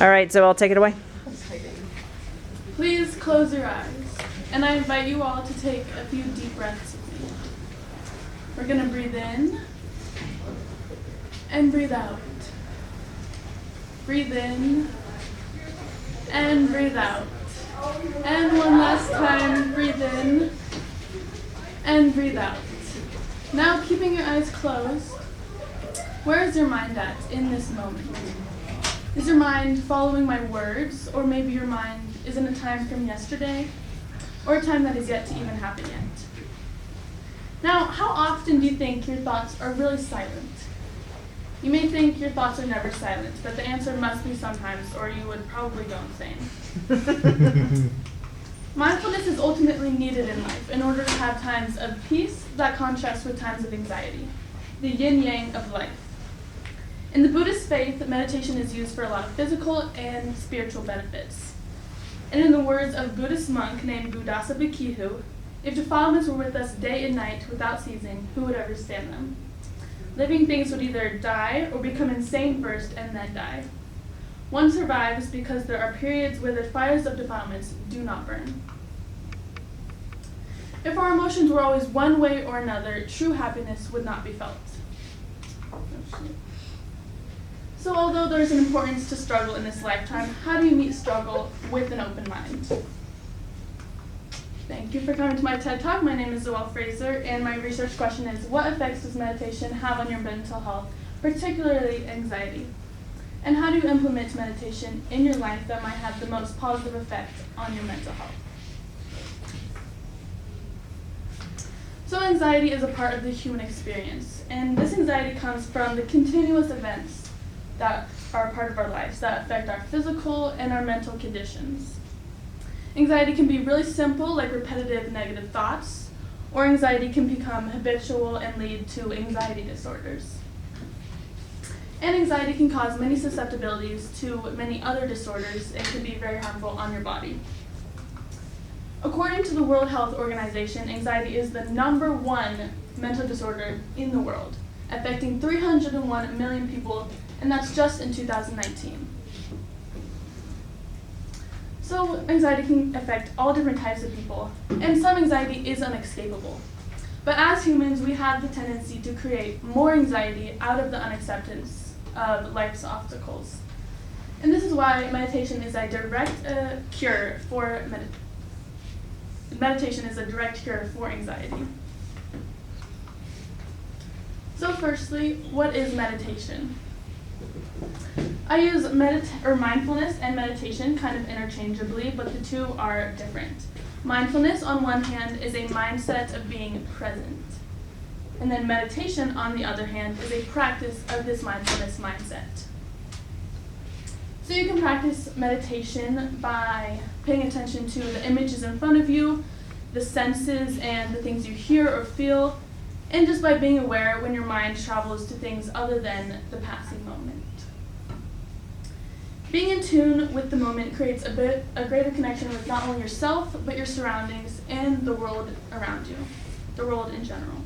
All right, so I'll take it away. Please close your eyes, and I invite you all to take a few deep breaths with me. We're going to breathe in and breathe out. Breathe in and breathe out. And one last time, breathe in and breathe out. Now, keeping your eyes closed, where is your mind at in this moment? Is your mind following my words, or maybe your mind is in a time from yesterday, or a time that is yet to even happen yet? Now, how often do you think your thoughts are really silent? You may think your thoughts are never silent, but the answer must be sometimes, or you would probably go insane. Mindfulness is ultimately needed in life in order to have times of peace that contrast with times of anxiety, the yin-yang of life. In the Buddhist faith, meditation is used for a lot of physical and spiritual benefits. And in the words of a Buddhist monk named Buddhasa Bhikkhu, if defilements were with us day and night without ceasing, who would understand them? Living things would either die or become insane first and then die. One survives because there are periods where the fires of defilements do not burn. If our emotions were always one way or another, true happiness would not be felt. So although there is an importance to struggle in this lifetime, how do you meet struggle with an open mind? Thank you for coming to my TED Talk. My name is Zoelle Frazer, and my research question is, what effects does meditation have on your mental health, particularly anxiety? And how do you implement meditation in your life that might have the most positive effect on your mental health? So anxiety is a part of the human experience, and this anxiety comes from the continuous events that are a part of our lives that affect our physical and our mental conditions. Anxiety can be really simple, like repetitive negative thoughts, or anxiety can become habitual and lead to anxiety disorders. And anxiety can cause many susceptibilities to many other disorders and can be very harmful on your body. According to the World Health Organization, anxiety is the #1 mental disorder in the world, affecting 301 million people, and that's just in 2019. So anxiety can affect all different types of people, and some anxiety is unescapable. But as humans, we have the tendency to create more anxiety out of the unacceptance of life's obstacles. And this is why meditation is a direct cure for meditation is a direct cure for anxiety. So firstly, what is meditation? I use mindfulness and meditation kind of interchangeably, but the two are different. Mindfulness, on one hand, is a mindset of being present. And then meditation, on the other hand, is a practice of this mindfulness mindset. So you can practice meditation by paying attention to the images in front of you, the senses and the things you hear or feel, and just by being aware when your mind travels to things other than the passing moment. Being in tune with the moment creates a greater connection with not only yourself, but your surroundings and the world around you, the world in general.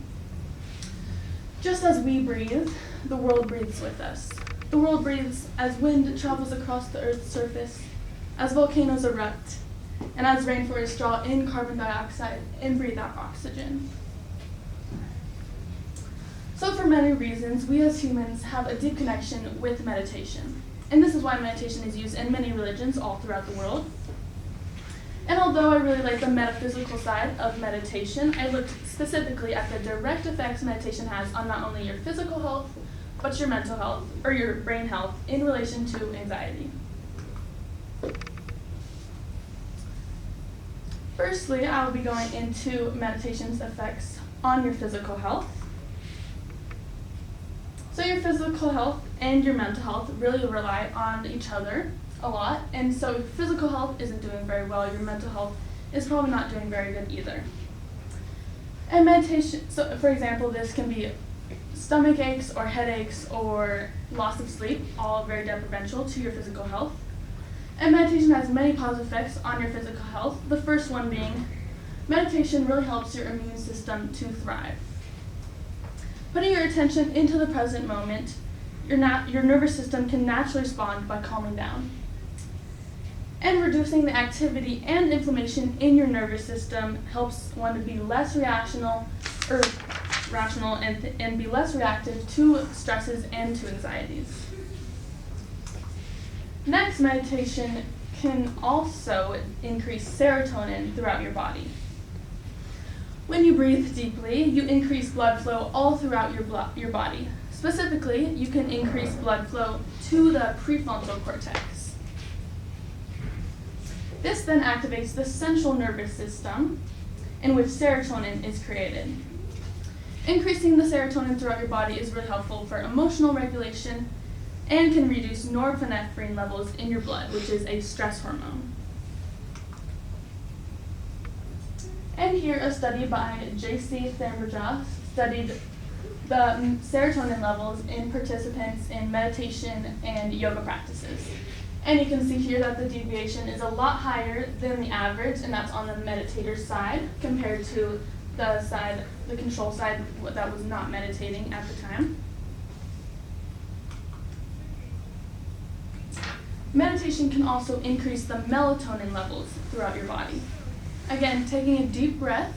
Just as we breathe, the world breathes with us. The world breathes as wind travels across the Earth's surface, as volcanoes erupt, and as rainforests draw in carbon dioxide and breathe out oxygen. So for many reasons, we as humans have a deep connection with meditation. And this is why meditation is used in many religions all throughout the world. And although I really like the metaphysical side of meditation, I looked specifically at the direct effects meditation has on not only your physical health, but your mental health, or your brain health, in relation to anxiety. Firstly, I will be going into meditation's effects on your physical health. So your physical health and your mental health really rely on each other a lot, and so if physical health isn't doing very well, your mental health is probably not doing very good either. And meditation, so for example, this can be stomach aches or headaches or loss of sleep, all very detrimental to your physical health. And meditation has many positive effects on your physical health. The first one being, meditation really helps your immune system to thrive. Putting your attention into the present moment, your nervous system can naturally respond by calming down. And reducing the activity and inflammation in your nervous system helps one to be less rational and be less reactive to stresses and to anxieties. Next, meditation can also increase serotonin throughout your body. When you breathe deeply, you increase blood flow all throughout your body. Specifically, you can increase blood flow to the prefrontal cortex. This then activates the central nervous system, in which serotonin is created. Increasing the serotonin throughout your body is really helpful for emotional regulation and can reduce norepinephrine levels in your blood, which is a stress hormone. And here, a study by Zoelle Frazer studied the serotonin levels in participants in meditation and yoga practices. And you can see here that the deviation is a lot higher than the average, and that's on the meditator's side compared to the control side that was not meditating at the time. Meditation can also increase the melatonin levels throughout your body. Again, taking a deep breath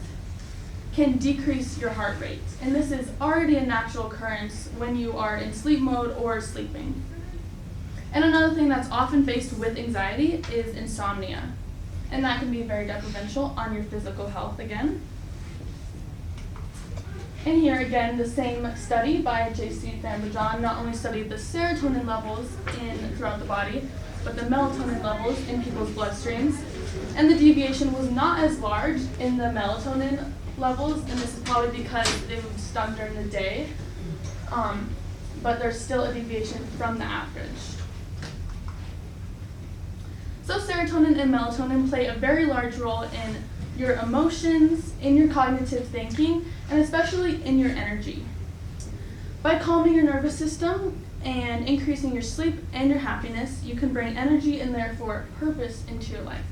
can decrease your heart rate, and this is already a natural occurrence when you are in sleep mode or sleeping. And another thing that's often faced with anxiety is insomnia, and that can be very detrimental on your physical health again. And here again, the same study by Zoelle Frazer not only studied the serotonin levels throughout the body, but the melatonin levels in people's bloodstreams. And the deviation was not as large in the melatonin levels, and this is probably because they were done during the day, but there's still a deviation from the average. So serotonin and melatonin play a very large role in your emotions, in your cognitive thinking, and especially in your energy. By calming your nervous system and increasing your sleep and your happiness, you can bring energy and therefore purpose into your life.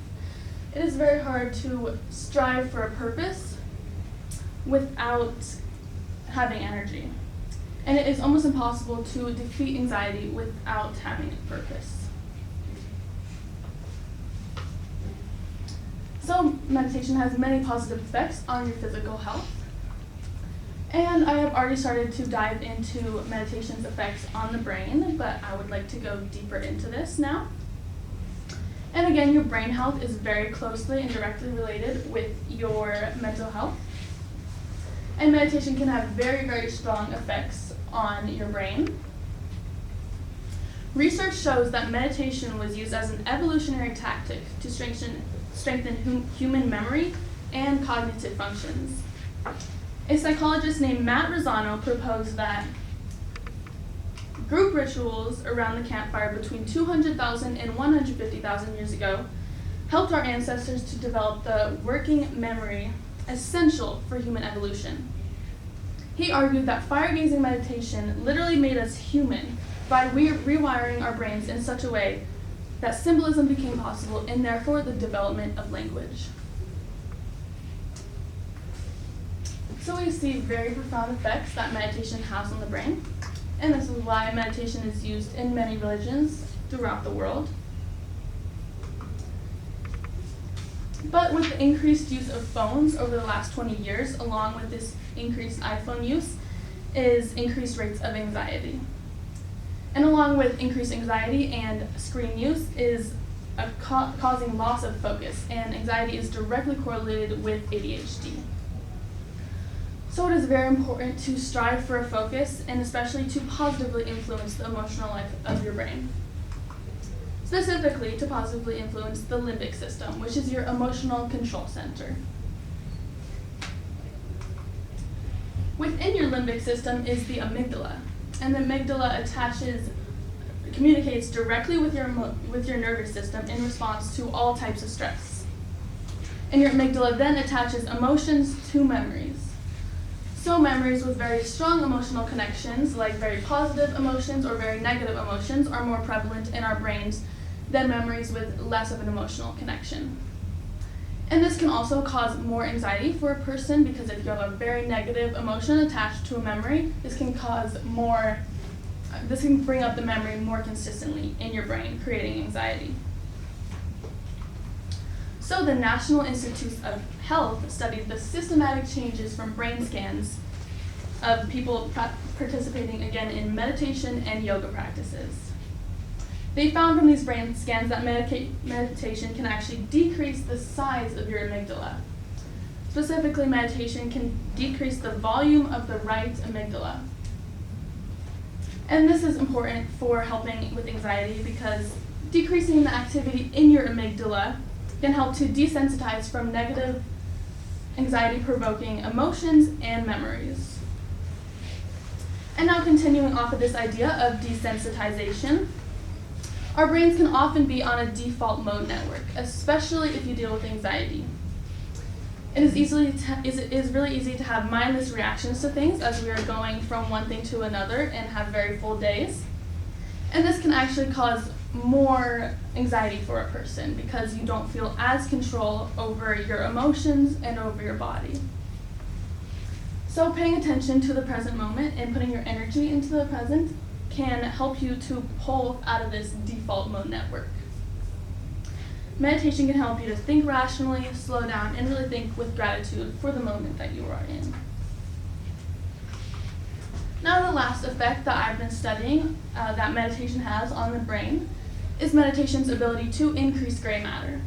It is very hard to strive for a purpose without having energy. And it is almost impossible to defeat anxiety without having a purpose. So meditation has many positive effects on your physical health. And I have already started to dive into meditation's effects on the brain, but I would like to go deeper into this now. And again, your brain health is very closely and directly related with your mental health. And meditation can have very, very strong effects on your brain. Research shows that meditation was used as an evolutionary tactic to strengthen human memory and cognitive functions. A psychologist named Matt Rosano proposed that group rituals around the campfire between 200,000 and 150,000 years ago helped our ancestors to develop the working memory essential for human evolution. He argued that fire-gazing meditation literally made us human by rewiring our brains in such a way that symbolism became possible and therefore the development of language. So we see very profound effects that meditation has on the brain, and this is why meditation is used in many religions throughout the world. But with the increased use of phones over the last 20 years, along with this increased iPhone use, is increased rates of anxiety. And along with increased anxiety and screen use is causing loss of focus, and anxiety is directly correlated with ADHD. So it is very important to strive for a focus and especially to positively influence the emotional life of your brain. Specifically, to positively influence the limbic system, which is your emotional control center. Within your limbic system is the amygdala, and the amygdala communicates directly with your nervous system in response to all types of stress. And your amygdala then attaches emotions to memories. So memories with very strong emotional connections, like very positive emotions or very negative emotions, are more prevalent in our brains than memories with less of an emotional connection. And this can also cause more anxiety for a person, because if you have a very negative emotion attached to a memory, this can cause more bring up the memory more consistently in your brain, creating anxiety. So the National Institutes of Health studied the systematic changes from brain scans of people participating again in meditation and yoga practices. They found from these brain scans that meditation can actually decrease the size of your amygdala. Specifically, meditation can decrease the volume of the right amygdala. And this is important for helping with anxiety because decreasing the activity in your amygdala can help to desensitize from negative anxiety-provoking emotions and memories. And now continuing off of this idea of desensitization, our brains can often be on a default mode network, especially if you deal with anxiety. It is really easy to have mindless reactions to things as we are going from one thing to another and have very full days. And this can actually cause more anxiety for a person because you don't feel as control over your emotions and over your body. So paying attention to the present moment and putting your energy into the present can help you to pull out of this default mode network. Meditation can help you to think rationally, slow down, and really think with gratitude for the moment that you are in. Now the last effect that I've been studying that meditation has on the brain is meditation's ability to increase gray matter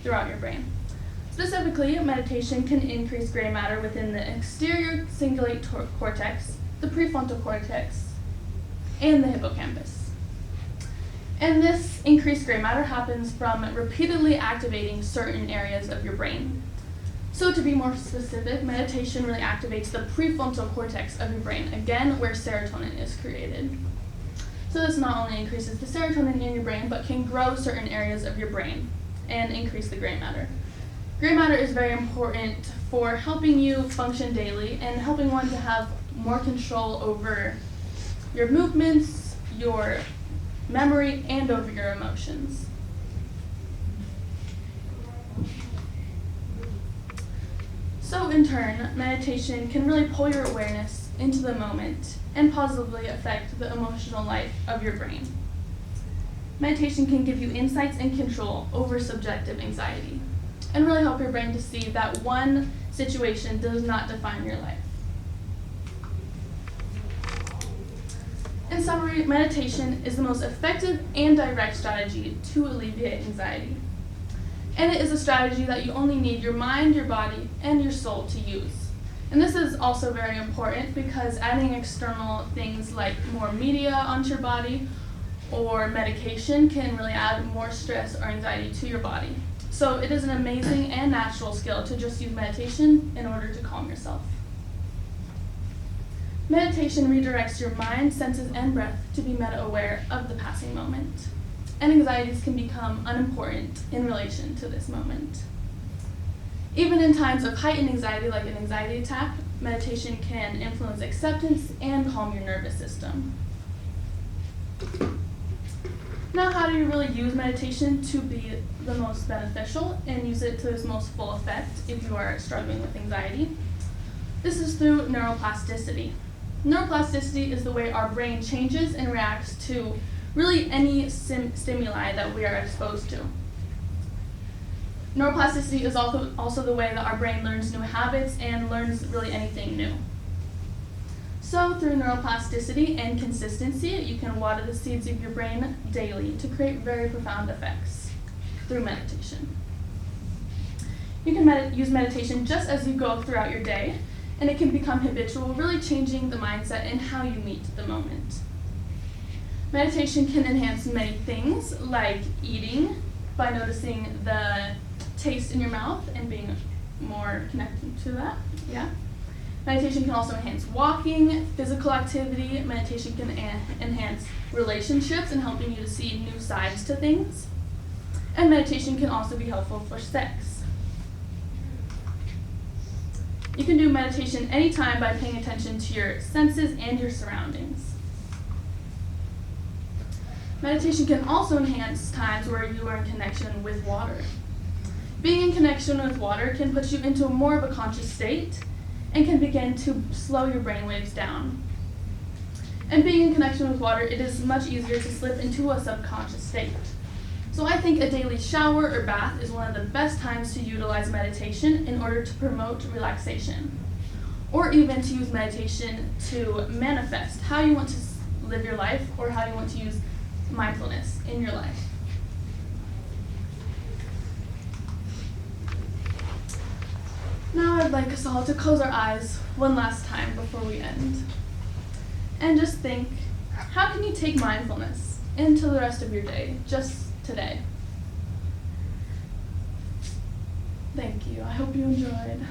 throughout your brain. Specifically, meditation can increase gray matter within the exterior cingulate cortex, the prefrontal cortex, and the hippocampus. And this increased gray matter happens from repeatedly activating certain areas of your brain. So to be more specific, meditation really activates the prefrontal cortex of your brain, again, where serotonin is created. So this not only increases the serotonin in your brain, but can grow certain areas of your brain and increase the gray matter. Gray matter is very important for helping you function daily and helping one to have more control over your movements, your memory, and over your emotions. So in turn, meditation can really pull your awareness into the moment and positively affect the emotional life of your brain. Meditation can give you insights and control over subjective anxiety and really help your brain to see that one situation does not define your life. In summary, meditation is the most effective and direct strategy to alleviate anxiety. And it is a strategy that you only need your mind, your body, and your soul to use. And this is also very important because adding external things like more media onto your body or medication can really add more stress or anxiety to your body. So it is an amazing and natural skill to just use meditation in order to calm yourself. Meditation redirects your mind, senses, and breath to be meta-aware of the passing moment. And anxieties can become unimportant in relation to this moment. Even in times of heightened anxiety, like an anxiety attack, meditation can influence acceptance and calm your nervous system. Now, how do you really use meditation to be the most beneficial and use it to its most full effect if you are struggling with anxiety? This is through neuroplasticity. Neuroplasticity is the way our brain changes and reacts to really any stimuli that we are exposed to. Neuroplasticity is also the way that our brain learns new habits and learns really anything new. So through neuroplasticity and consistency, you can water the seeds of your brain daily to create very profound effects through meditation. You can use meditation just as you go throughout your day, and it can become habitual, really changing the mindset and how you meet the moment. Meditation can enhance many things, like eating, by noticing the taste in your mouth and being more connected to that. Yeah. Meditation can also enhance walking, physical activity. Meditation can enhance relationships and helping you to see new sides to things. And meditation can also be helpful for sex. You can do meditation anytime by paying attention to your senses and your surroundings. Meditation can also enhance times where you are in connection with water. Being in connection with water can put you into more of a conscious state and can begin to slow your brain waves down. And being in connection with water, it is much easier to slip into a subconscious state. So I think a daily shower or bath is one of the best times to utilize meditation in order to promote relaxation. Or even to use meditation to manifest how you want to live your life or how you want to use mindfulness in your life. Now I'd like us all to close our eyes one last time before we end. And just think, how can you take mindfulness into the rest of your day, just today? Thank you. I hope you enjoyed.